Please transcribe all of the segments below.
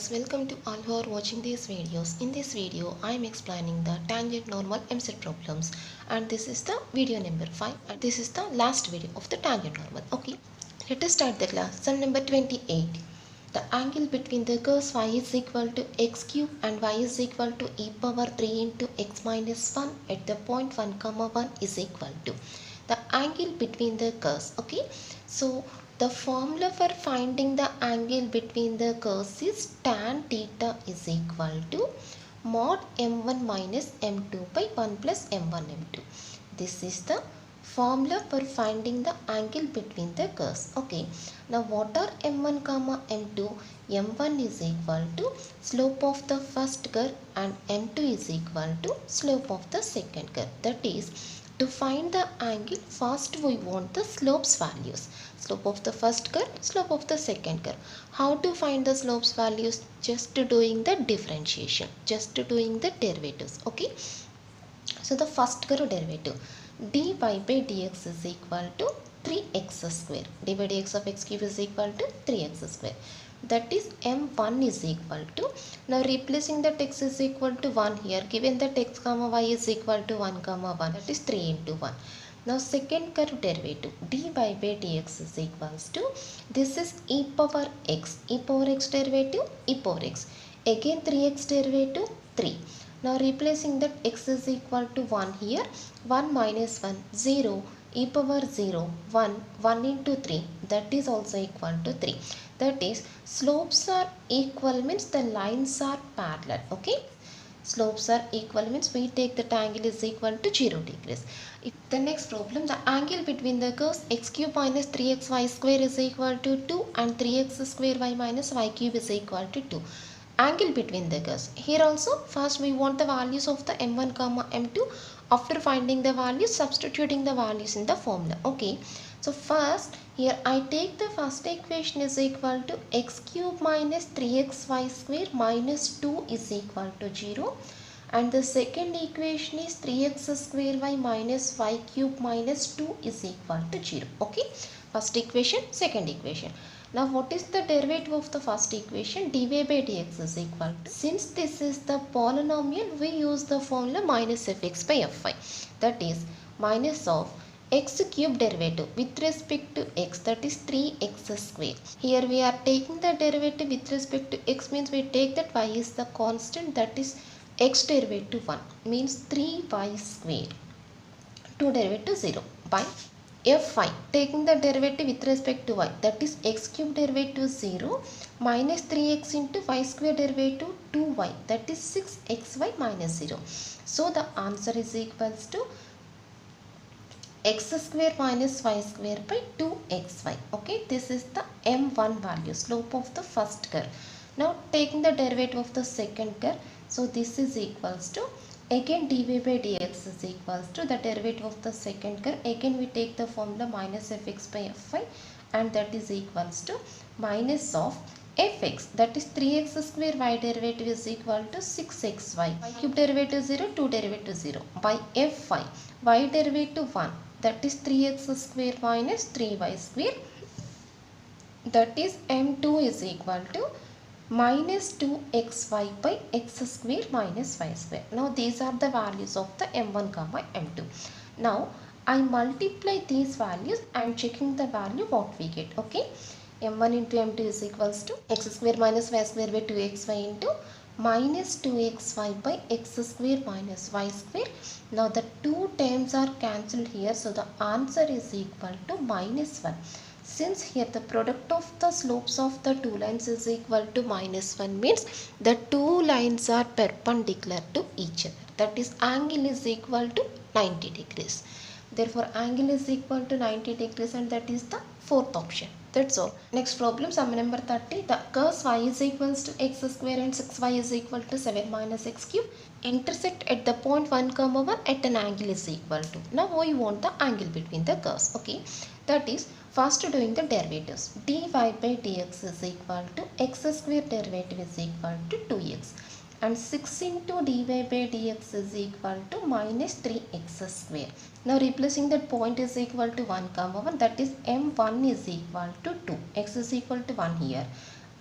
viewers, welcome to all who are watching these videos. In this video, I am explaining the tangent normal MZ problems, and this is the video number 5 and this is the last video of the tangent normal. Okay, let us start the class. Sum number 28. The angle between the curves y is equal to x cube and y is equal to e power 3 into x minus 1 at the point 1 comma 1 is equal to the angle between the curves. Okay, so the formula for finding the angle between the curves is tan theta is equal to mod m1 minus m2 by 1 plus m1 m2. This is the formula for finding the angle between the curves. Okay, now what are m1 comma m2? m1 is equal to slope of the first curve and m2 is equal to slope of the second curve. That is, to find the angle, first we want the slopes values. Slope of the first curve, slope of the second curve. How to find the slopes values? Just doing the differentiation, just doing the derivatives. Okay, so the first curve derivative, dy by dx is equal to 3x square. dy by dx of x cube is equal to 3x square. That is m1 is equal to, now replacing that x is equal to 1 here, given that x comma y is equal to 1 comma 1, that is 3 into 1. Now second curve derivative, dy by dx is equals to, this is e power x derivative, e power x, again 3x derivative 3. Now replacing that x is equal to 1 here, 1 minus 1, 0, e power 0, 1 into 3, that is also equal to 3. That is, slopes are equal means the lines are parallel. Okay, slopes are equal means we take that angle is equal to 0 degrees. The next problem, the angle between the curves x cube minus 3xy square is equal to 2 and 3x square y minus y cube is equal to 2. Angle between the curves. Here also, first we want the values of the m1 comma m2. After finding the values, substituting the values in the formula. Okay, so first here I take the first equation is equal to x cube minus 3xy square minus 2 is equal to 0, and the second equation is 3x square y minus y cube minus 2 is equal to 0. Okay, first equation, second equation. Now what is the derivative of the first equation? dy by dx is equal to, since this is the polynomial, we use the formula minus fx by fy. That is, minus of x cube derivative with respect to x, that is 3x square. Here we are taking the derivative with respect to x, means we take that y is the constant, that is x derivative 1, means 3y square, 2 derivative 0 by fy, taking the derivative with respect to y, that is x cube derivative 0 minus 3x into y square derivative 2y, that is 6xy minus 0. So the answer is equals to x square minus y square by 2xy. Okay, this is the m1 value, slope of the first curve. Now taking the derivative of the second curve, so this is equals to, again dy by dx is equals to the derivative of the second curve. Again we take the formula minus fx by fy, and that is equals to minus of fx, that is 3x square y derivative is equal to 6xy, y cube derivative 0, 2 derivative 0 by fy, y derivative 1, that is 3x square minus 3y square, that is m2 is equal to minus 2xy by x square minus y square. Now these are the values of the m1 comma m2. Now I multiply these values and checking the value what we get. Okay, m1 into m2 is equals to x square minus y square by 2xy into minus 2xy by x square minus y square. Now the two terms are cancelled here, so the answer is equal to minus 1. Since here the product of the slopes of the two lines is equal to minus 1, means the two lines are perpendicular to each other. That is, angle is equal to 90 degrees. Therefore, angle is equal to 90 degrees, and that is the fourth option. That's all. Next problem, sum number 30. The curves y is equals to x square and 6y is equal to 7 minus x cube intersect at the point 1 comma 1 at an angle is equal to. Now we want the angle between the curves. Okay, that is, first doing the derivatives. dy by dx is equal to x square derivative is equal to 2x, and 6 into dy by dx is equal to minus 3x square. Now replacing that point is equal to 1 comma 1, that is m1 is equal to 2, x is equal to 1 here,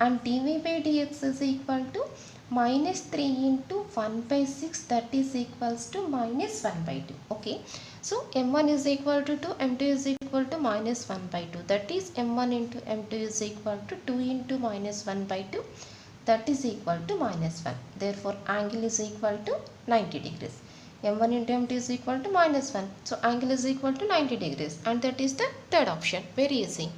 and dy by dx is equal to minus 3 into 1 by 6, that is equals to minus 1 by 2. Okay, so m1 is equal to 2, m2 is equal to minus 1 by 2, that is m1 into m2 is equal to 2 into minus 1 by 2, that is equal to minus 1. Therefore angle is equal to 90 degrees. m1 into m2 is equal to minus 1, so angle is equal to 90 degrees, and that is the third option. Very easy.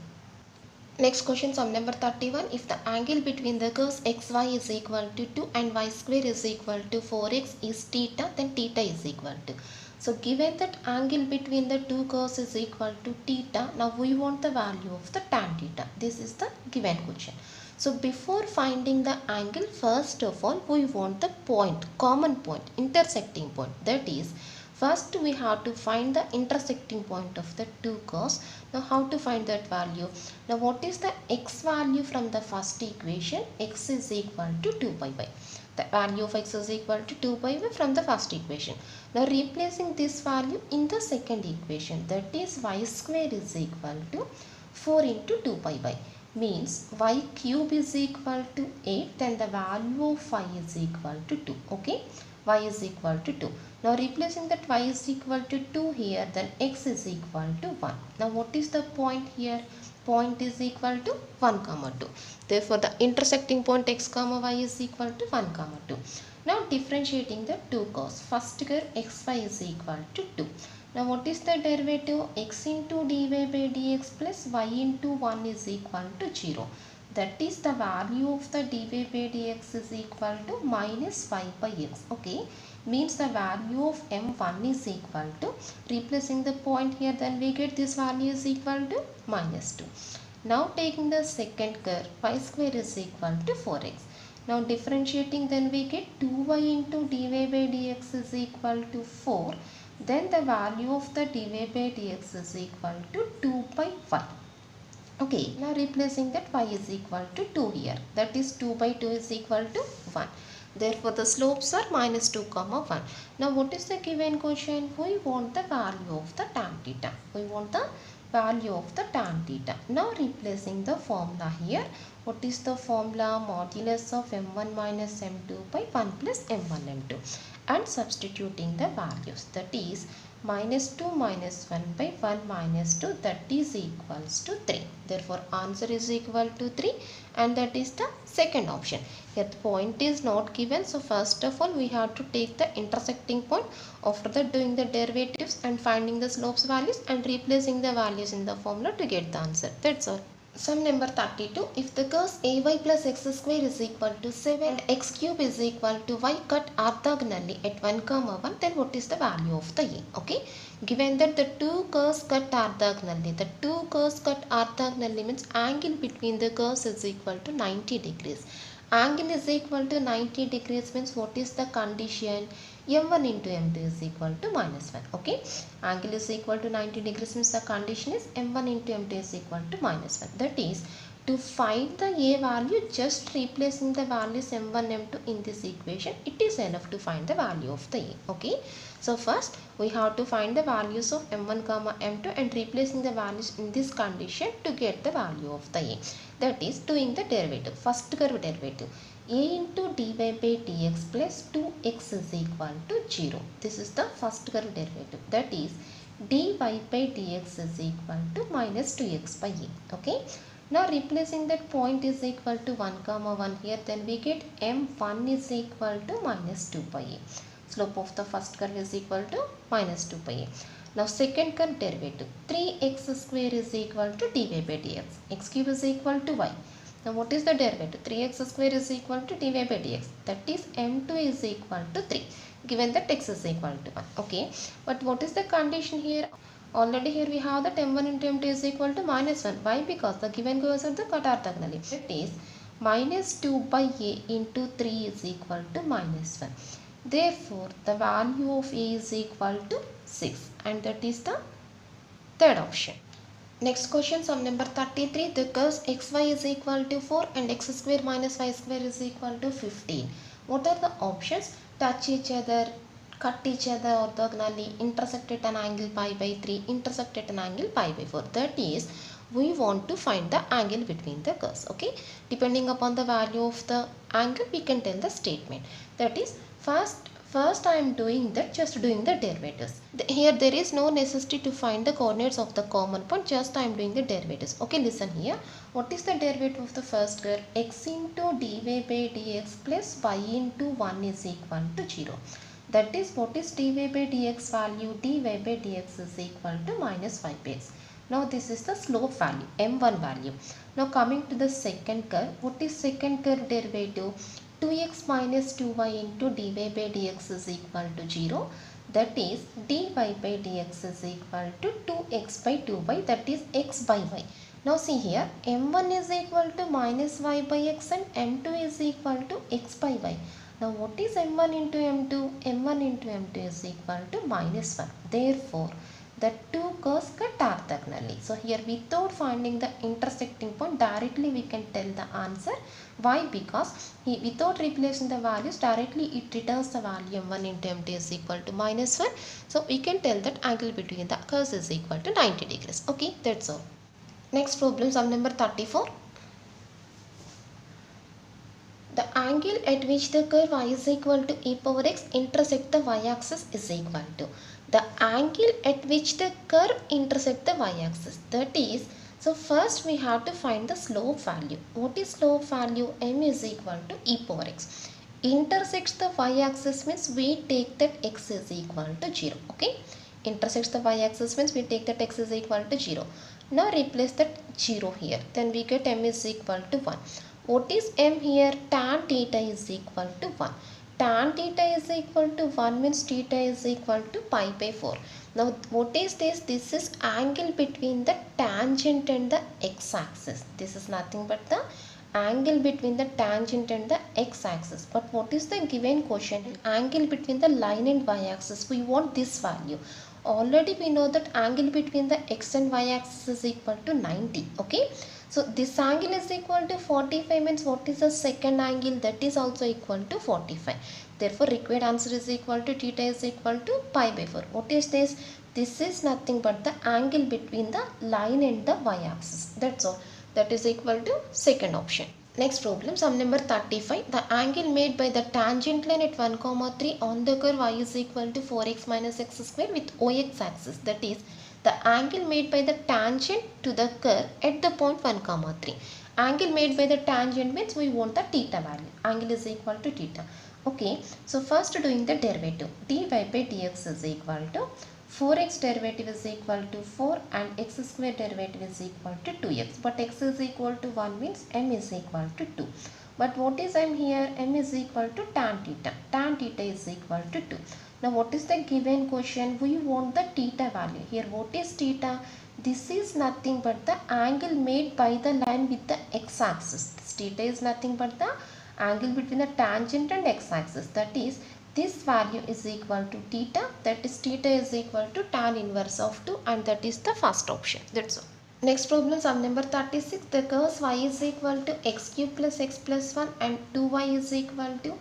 Next question, sum number 31. If the angle between the curves xy is equal to 2 and y square is equal to 4x is theta, then theta is equal to. So given that angle between the two curves is equal to theta, now we want the value of the tan theta. This is the given question. So before finding the angle, first of all we want the point, common point, intersecting point. That is, first we have to find the intersecting point of the two curves. Now how to find that value? Now what is the x value from the first equation? X is equal to 2 pi y. The value of x is equal to 2 pi y from the first equation. Now replacing this value in the second equation, that is y square is equal to 4 into 2 pi y. Means y cube is equal to 8, then the value of y is equal to 2. Okay, y is equal to 2. Now replacing that y is equal to 2 here, then x is equal to 1. Now what is the point here? Point is equal to 1 comma 2. Therefore the intersecting point x comma y is equal to 1 comma 2. Now differentiating the two curves. First curve xy is equal to 2. Now what is the derivative? X into dy by dx plus y into 1 is equal to 0. That is the value of the dy by dx is equal to minus 5 by x. Okay, means the value of m1 is equal to, replacing the point here, then we get this value is equal to minus 2. Now taking the second curve, y square is equal to 4x. Now differentiating, then we get 2y into dy by dx is equal to 4. Then the value of the dy by dx is equal to 2 by y. Okay, now replacing that y is equal to 2 here, that is 2 by 2 is equal to 1. Therefore the slopes are minus 2 comma 1. Now what is the given question? We want the value of the tan theta. We want the value of the tan theta. Now replacing the formula here. What is the formula? Modulus of m1 minus m2 by 1 plus m1 m2, and substituting the values, that is minus 2 minus 1 by 1 minus 2, that is equals to 3. Therefore answer is equal to 3, and that is the second option. Here the point is not given, so first of all we have to take the intersecting point. After that doing the derivatives and finding the slopes values and replacing the values in the formula to get the answer. That's all. Sum number 32. If the curves ay plus x square is equal to 7 and x cube is equal to y cut orthogonally at 1 comma 1, then what is the value of the a? Okay, given that the two curves cut orthogonally, means angle between the curves is equal to 90 degrees. Angle is equal to 90 degrees means what is the condition? m1 into m2 is equal to minus 1. Okay, angle is equal to 90 degrees means the condition is m1 into m2 is equal to minus 1. That is, to find the a value, just replacing the values m1 m2 in this equation, it is enough to find the value of the a. Okay, so first we have to find the values of m1 comma m2 and replacing the values in this condition to get the value of the a. That is doing the derivative, first curve derivative. A into dy by dx plus 2x is equal to 0. This is the first curve derivative. That is dy by dx is equal to minus 2x by a. Okay. Now replacing that point is equal to 1 comma 1 here, then we get m1 is equal to minus 2 pi a. Slope of the first curve is equal to minus 2 pi a. Now second curve derivative, 3x square is equal to dy by dx. X cube is equal to y. Now what is the derivative? 3x square is equal to dy by dx. That is m2 is equal to 3, given that x is equal to 1. Okay, but what is the condition here? Already here we have that m1 into m2 is equal to minus 1. Why? Because the given curves are the cut orthogonally. That is minus 2 by a into 3 is equal to minus 1. Therefore the value of a is equal to 6, and that is the third option. Next question, sum number 33. The curves xy is equal to 4 and x square minus y square is equal to 15. What are the options? Touch each other, cut each other orthogonally, intersect at an angle pi by 3, intersect at an angle pi by 4. That is, we want to find the angle between the curves. Okay, depending upon the value of the angle, we can tell the statement. That is, first I am doing that, just doing the derivatives. Here there is no necessity to find the coordinates of the common point, just I am doing the derivatives. Okay, listen here. What is the derivative of the first curve? X into dy by dx plus y into 1 is equal to 0. That is, what is dy by dx value? Dy by dx is equal to minus 5x. Now this is the slope value, m1 value. Now coming to the second curve, what is second curve derivative? 2x minus 2y into dy by dx is equal to 0. That is, dy by dx is equal to 2x by 2y, that is x by y. Now see here, m1 is equal to minus y by x and m2 is equal to x by y. Now what is m1 into m2? m1 into m2 is equal to minus 1. Therefore, the two curves cut orthogonally. So here, without finding the intersecting point, directly we can tell the answer. Why? Because without replacing the values, directly it returns the value m1 into m2 is equal to minus 1. So we can tell that angle between the curves is equal to 90 degrees. Okay, that's all. Next problem, sum number 34. The angle at which the curve y is equal to e power x intersect the y-axis is equal to the angle at which the curve intersect the y-axis. That is, so first we have to find the slope value. What is slope value? M is equal to e power x. Intersects the y-axis means we take that x is equal to 0. Okay, intersects the y-axis means we take that x is equal to 0. Now replace that 0 here. Then we get m is equal to 1. What is m here? Tan theta is equal to 1. Tan theta is equal to 1 means theta is equal to pi by 4. Now what is this? This is angle between the tangent and the x-axis. This is nothing but the angle between the tangent and the x-axis. But what is the given quotient? Angle between the line and y-axis. We want this value. Already we know that angle between the x and y-axis is equal to 90. Okay. So this angle is equal to 45 means what is the second angle? That is also equal to 45. Therefore required answer is equal to theta is equal to pi by 4. What is this? This is nothing but the angle between the line and the y-axis. That's all. That is equal to second option. Next problem, sum number 35. The angle made by the tangent line at 1, 3 on the curve y is equal to 4x minus x square with ox axis. That is, the angle made by the tangent to the curve at the point 1, 3. Angle made by the tangent means we want the theta value. Angle is equal to theta. Okay, so first doing the derivative. Dy by dx is equal to 4x derivative is equal to 4 and x square derivative is equal to 2x. But x is equal to 1 means m is equal to 2. But what is m here? M is equal to tan theta. Tan theta is equal to 2. Now what is the given question? We want the theta value. Here what is theta? This is nothing but the angle made by the line with the x-axis. Theta is nothing but the angle between the tangent and x-axis. That is, this value is equal to theta. That is, theta is equal to tan inverse of 2 and that is the first option. That's all. Next problem, sum number 36. The curves y is equal to x cube plus x plus 1 and 2y is equal to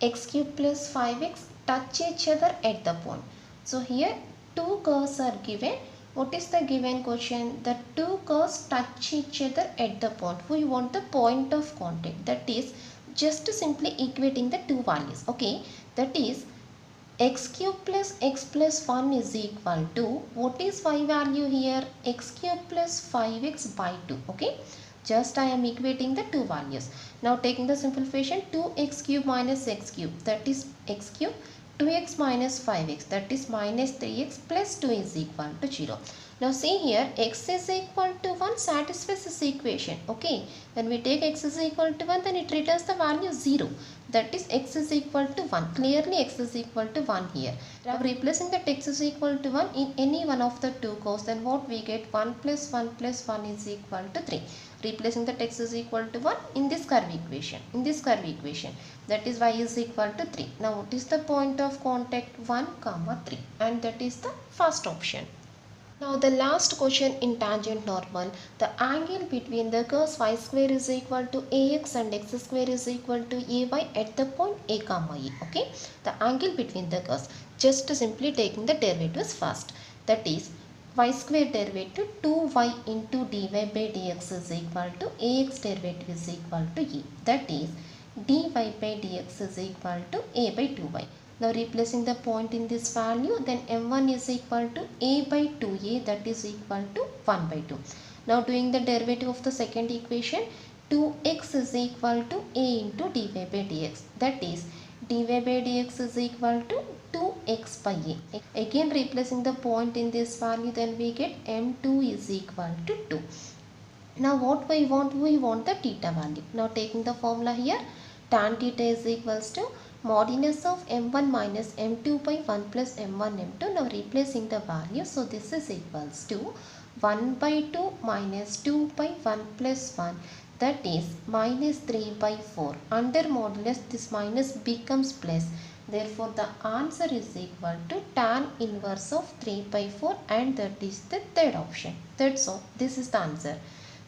x cube plus 5x touch each other at the point. So here two curves are given. What is the given question? The two curves touch each other at the point. We want the point of contact. That is, just simply equating the two values. Okay, that is x cube plus x plus 1 is equal to, what is y value here? X cube plus 5x by 2. Okay, just I am equating the two values. Now taking the simplification, 2x cube minus x cube, that is x cube, 2x minus 5x, that is minus 3x plus 2 is equal to 0. Now see here, x is equal to 1 satisfies this equation. Okay, when we take x is equal to 1, then it returns the value 0. That is, x is equal to 1. Clearly x is equal to 1 here. Now replacing that x is equal to 1 in any one of the two curves, then what we get? 1 plus 1 plus 1 is equal to 3. Replacing the x is equal to 1 in this curve equation. That is, y is equal to 3. Now what is the point of contact? 1, 3, and that is the first option. Now the last question in tangent normal. The angle between the curves y square is equal to ax and x square is equal to ay at the point a comma e. Okay, the angle between the curves. Just simply taking the derivatives first. That is, y square derivative 2y into dy by dx is equal to ax derivative is equal to e. That is dy by dx is equal to a by 2y. Now replacing the point in this value, then m1 is equal to a by 2a, that is equal to 1 by 2. Now doing the derivative of the second equation, 2x is equal to a into dy by dx, that is dy by dx is equal to 2x by a. Again replacing the point in this value, then we get m2 is equal to 2. Now what we want? We want the theta value. Now taking the formula here, tan theta is equals to modulus of m1 minus m2 by 1 plus m1 m2. Now replacing the value, so this is equals to 1 by 2 minus 2 by 1 plus 1, that is minus 3 by 4. Under modulus this minus becomes plus. Therefore the answer is equal to tan inverse of 3 by 4, and that is the third option. That's all. This is the answer.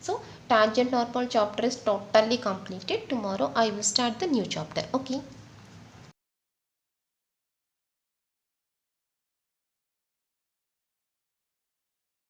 So tangent normal chapter is totally completed. Tomorrow I will start the new chapter. Okay.